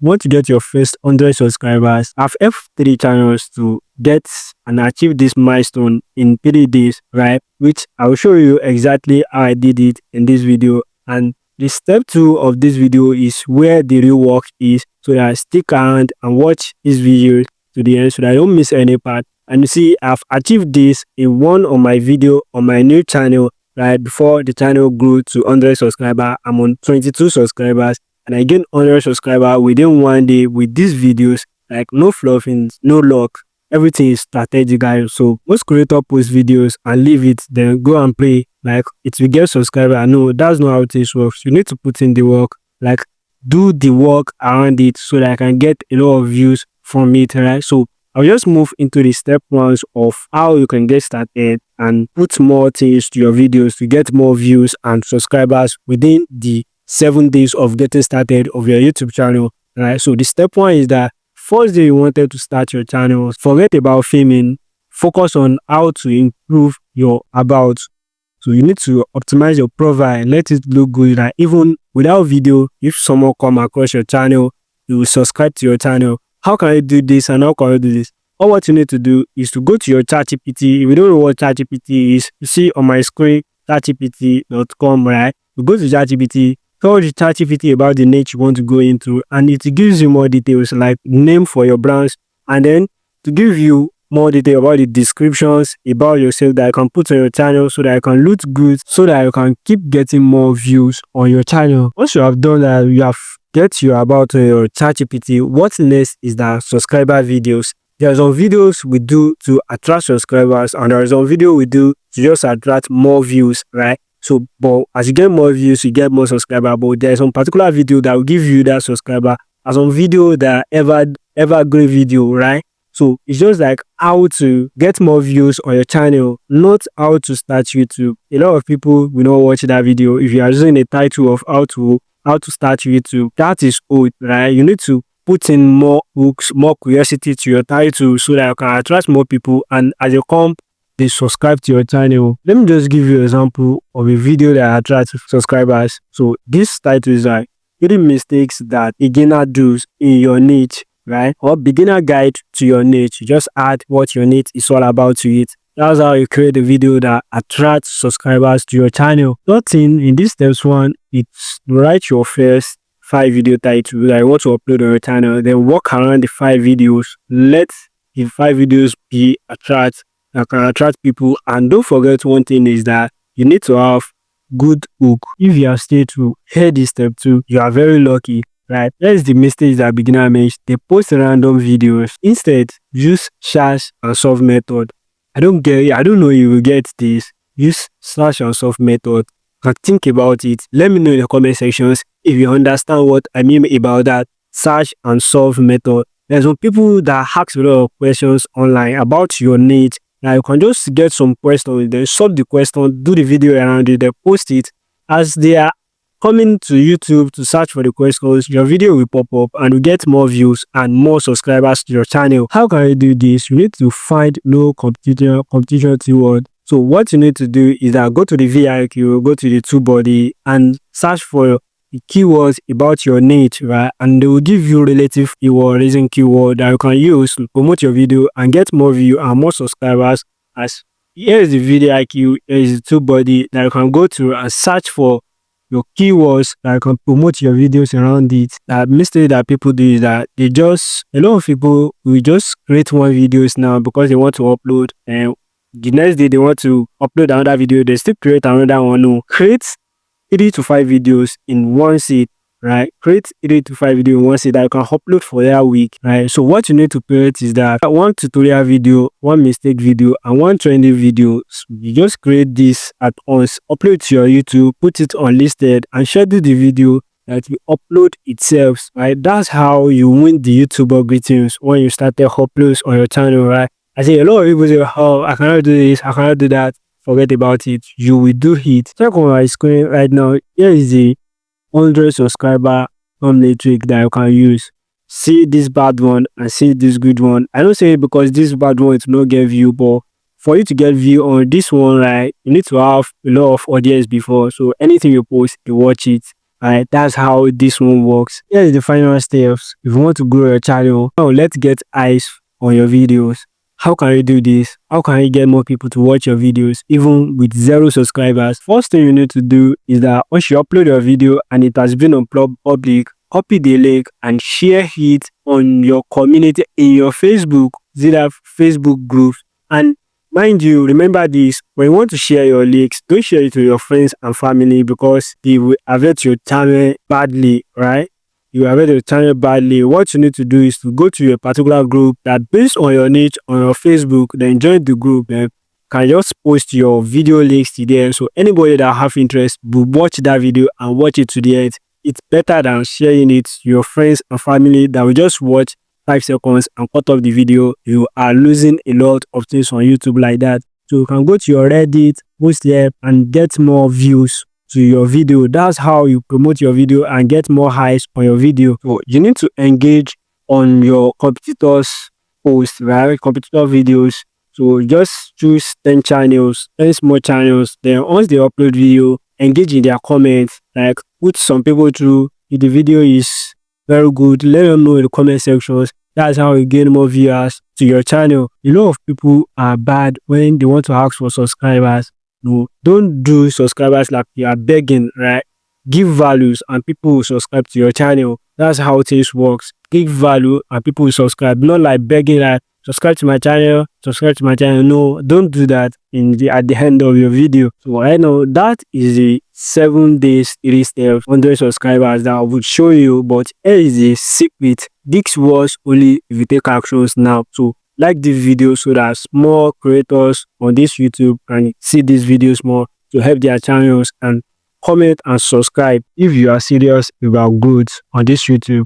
want to get your first 100 subscribers, I've F3 channels to get and achieve this milestone in 3 days, right? Which I'll show you exactly how I did it in this video. And the step 2 of this video is where the real work is. So yeah, stick around and watch this video to the end so that I don't miss any part. And you see, I've achieved this in one of my video on my new channel, right? Before the channel grew to 100 subscribers, I'm on 22 subscribers, and I gained 100 subscribers within 1 day with these videos. Like, no fluffing, no luck. Everything is strategic, guys. So most creators post videos and leave it, then go and play like it will get subscribers. No, that's not how this works. You need to put in the work, like do the work around it so that I can get a lot of views from it, right? So I'll just move into the step 1 of how you can get started and put more things to your videos to get more views and subscribers within the 7 days of getting started of your YouTube channel, right? So the step 1 is that first day you wanted to start your channel, forget about filming, focus on how to improve your about. So you need to optimize your profile and let it look good, that even without video, if someone come across your channel, you will subscribe to your channel. How can you do this and how can you do this? All what you need to do is to go to your ChatGPT. If you don't know what ChatGPT is, you see on my screen, chatgpt.com, right? You go to ChatGPT, tell the ChatGPT about the niche you want to go into, and it gives you more details like name for your brands, and then to give you more detail about the descriptions about yourself that I can put on your channel so that I can look good, so that you can keep getting more views on your channel. Once you have done that, you have get your about your ChatGPT. What's next is that subscriber videos. There are some videos we do to attract subscribers, and there are some video we do to just attract more views, right? So, but as you get more views, you get more subscribers. But there's some particular video that will give you that subscriber, and some video that evergreen video, right? So it's just like how to get more views on your channel, not how to start YouTube. A lot of people will not watch that video if you are using a title of how to start YouTube. That is old, right? You need to put in more hooks, more curiosity to your title so that you can attract more people, and as you come, they subscribe to your channel. Let me just give you an example of a video that attracts subscribers. So this title is like 3 mistakes that beginner does in your niche, right? Or beginner guide to your niche. You just add what your niche is all about to it. That's how you create a video that attracts subscribers to your channel. Nothing in this steps 1, it's write your first 5 video titles that you want to upload on your channel, then work around the 5 videos. Let the 5 videos be that can attract people. And don't forget one thing is that you need to have good hook. If you have stayed to hear this step 2, you are very lucky, right? That's the mistakes that beginner makes. They post random videos. Instead, use slash and solve method. I don't know if you will get this. Use slash and solve method. And think about it. Let me know in the comment sections if you understand what I mean about that search and solve method. There's some people that ask a lot of questions online about your niche. Now you can just get some questions, then solve the question, do the video around it, then post it. As they are coming to YouTube to search for the questions, your video will pop up and you get more views and more subscribers to your channel. How can you do this? You need to find low competition keyword. So what you need to do is that go to the VIQ, go to the TubeBuddy and search for the keywords about your niche, right? And they will give you relative keyword, reason keyword that you can use to promote your video and get more views and more subscribers. As here is the VIQ, here is the TubeBuddy that you can go to and search for your keywords that you can promote your videos around it. That mistake that people do is that a lot of people will just create one videos now because they want to upload, and the next day they want to upload another video, they still create another one. No, create 3 to 5 videos in one sit, right? Create 3 to 5 videos in one sit that you can upload for that week, right? So what you need to create is that 1 tutorial video, 1 mistake video, and 1 trending video. You just create this at once, upload to your YouTube, put it unlisted, and schedule the video that you upload itself, right? That's how you win the YouTube algorithms when you start the uploads on your channel, right? I say a lot of people say, oh, I cannot do this, I cannot do that. Forget about it. You will do it. Check on my screen right now. Here is the 100 subscriber metric that you can use. See this bad one and see this good one. I don't say it because this bad one is not get view, but for you to get view on this one, right, you need to have a lot of audience before. So anything you post, you watch it Alright, that's how this one works. Here is the final steps. If you want to grow your channel, now let's get eyes on your videos. How can you do this? How can you get more people to watch your videos even with 0 subscribers? First thing you need to do is that once you upload your video and it has been on public, copy the link and share it on your community in your Facebook, Facebook groups. And mind you, remember this, when you want to share your links, don't share it to your friends and family because they will affect your channel badly, right? You affect your channel badly. What you need to do is to go to a particular group that based on your niche on your Facebook, then join the group and can just post your video links to there. So anybody that have interest will watch that video and watch it to the end. It's better than sharing it to your friends and family that will just watch 5 seconds and cut off the video. You are losing a lot of things on YouTube like that. So you can go to your Reddit, post there and get more views to your video. That's how you promote your video and get more eyes on your video. So you need to engage on your competitors' posts, right? Competitor videos. So just choose 10 channels, 10 small channels. Then once they upload video, engage in their comments, like put some people through if the video is very good, let them know in the comment sections. That's how you gain more viewers to your channel. A lot of people are bad when they want to ask for subscribers. No, don't do subscribers like you are begging, right? Give values and people will subscribe to your channel. That's how things works. Give value and people will subscribe. Not like begging like subscribe to my channel, subscribe to my channel. No, don't do that at the end of your video. So I know that is the 7 days 3 steps 100 subscribers that I would show you, but here is a secret. This was only if you take actions now. So like this video so that more creators on this YouTube can see these videos more to help their channels, and comment and subscribe if you are serious about growth on this YouTube.